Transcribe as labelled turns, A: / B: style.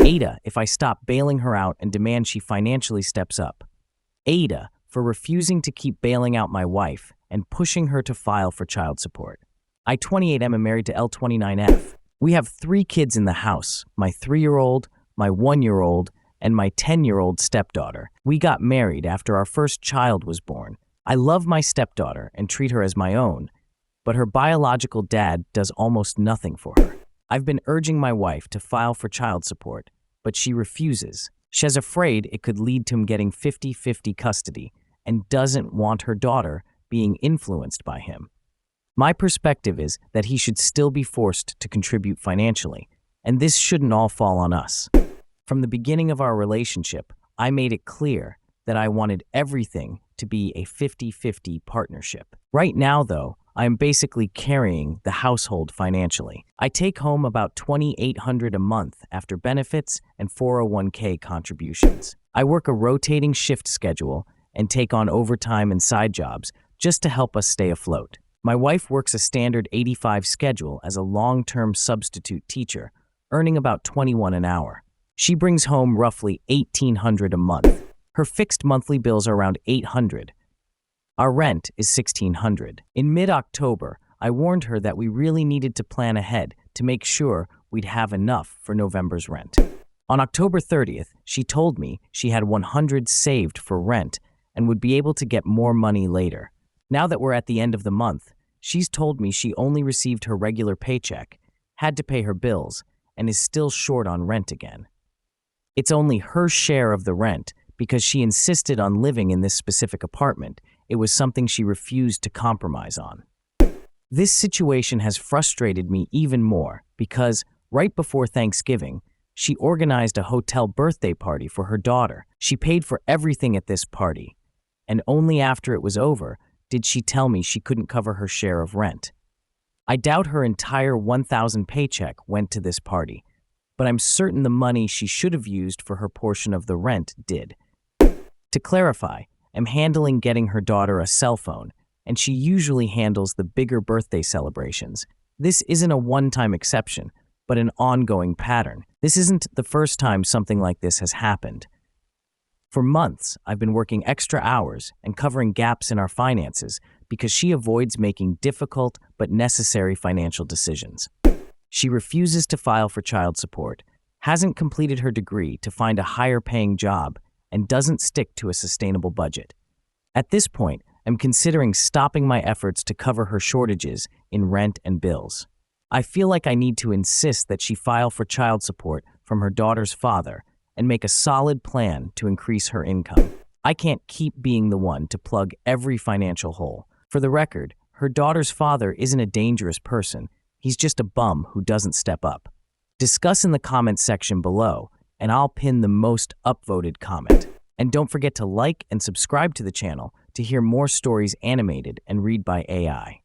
A: AITA if I stop bailing her out and demand she financially steps up. AITA for refusing to keep bailing out my wife and pushing her to file for child support. I, 28, am married to L29F. We have 3 kids in the house, my 3-year-old, my 1-year-old, and my 10-year-old stepdaughter. We got married after our first child was born. I love my stepdaughter and treat her as my own, but her biological dad does almost nothing for her. I've been urging my wife to file for child support, but she refuses. She's afraid it could lead to him getting 50-50 custody and doesn't want her daughter being influenced by him. My perspective is that he should still be forced to contribute financially, and this shouldn't all fall on us. From the beginning of our relationship, I made it clear that I wanted everything to be a 50-50 partnership. Right now, though, I am basically carrying the household financially. I take home about $2,800 a month after benefits and 401k contributions. I work a rotating shift schedule and take on overtime and side jobs just to help us stay afloat. My wife works a standard 85 schedule as a long-term substitute teacher, earning about $21 an hour. She brings home roughly $1,800 a month. Her fixed monthly bills are around $800. Our rent is $1,600. In mid-October, I warned her that we really needed to plan ahead to make sure we'd have enough for November's rent. On October 30th, she told me she had $100 saved for rent and would be able to get more money later. Now that we're at the end of the month, she's told me she only received her regular paycheck, had to pay her bills, and is still short on rent again. It's only her share of the rent because she insisted on living in this specific apartment. It was something she refused to compromise on. This situation has frustrated me even more because right before Thanksgiving, she organized a hotel birthday party for her daughter. She paid for everything at this party, and only after it was over did she tell me she couldn't cover her share of rent. I doubt her entire $1,000 paycheck went to this party, but I'm certain the money she should have used for her portion of the rent did. To clarify, I'm handling getting her daughter a cell phone, and she usually handles the bigger birthday celebrations. This isn't a one-time exception, but an ongoing pattern. This isn't the first time something like this has happened. For months, I've been working extra hours and covering gaps in our finances because she avoids making difficult but necessary financial decisions. She refuses to file for child support, hasn't completed her degree to find a higher-paying job, and doesn't stick to a sustainable budget. At this point, I'm considering stopping my efforts to cover her shortages in rent and bills. I feel like I need to insist that she file for child support from her daughter's father and make a solid plan to increase her income. I can't keep being the one to plug every financial hole. For the record, her daughter's father isn't a dangerous person. He's just a bum who doesn't step up. Discuss in the comments section below, and I'll pin the most upvoted comment. And don't forget to like and subscribe to the channel to hear more stories animated and read by AI.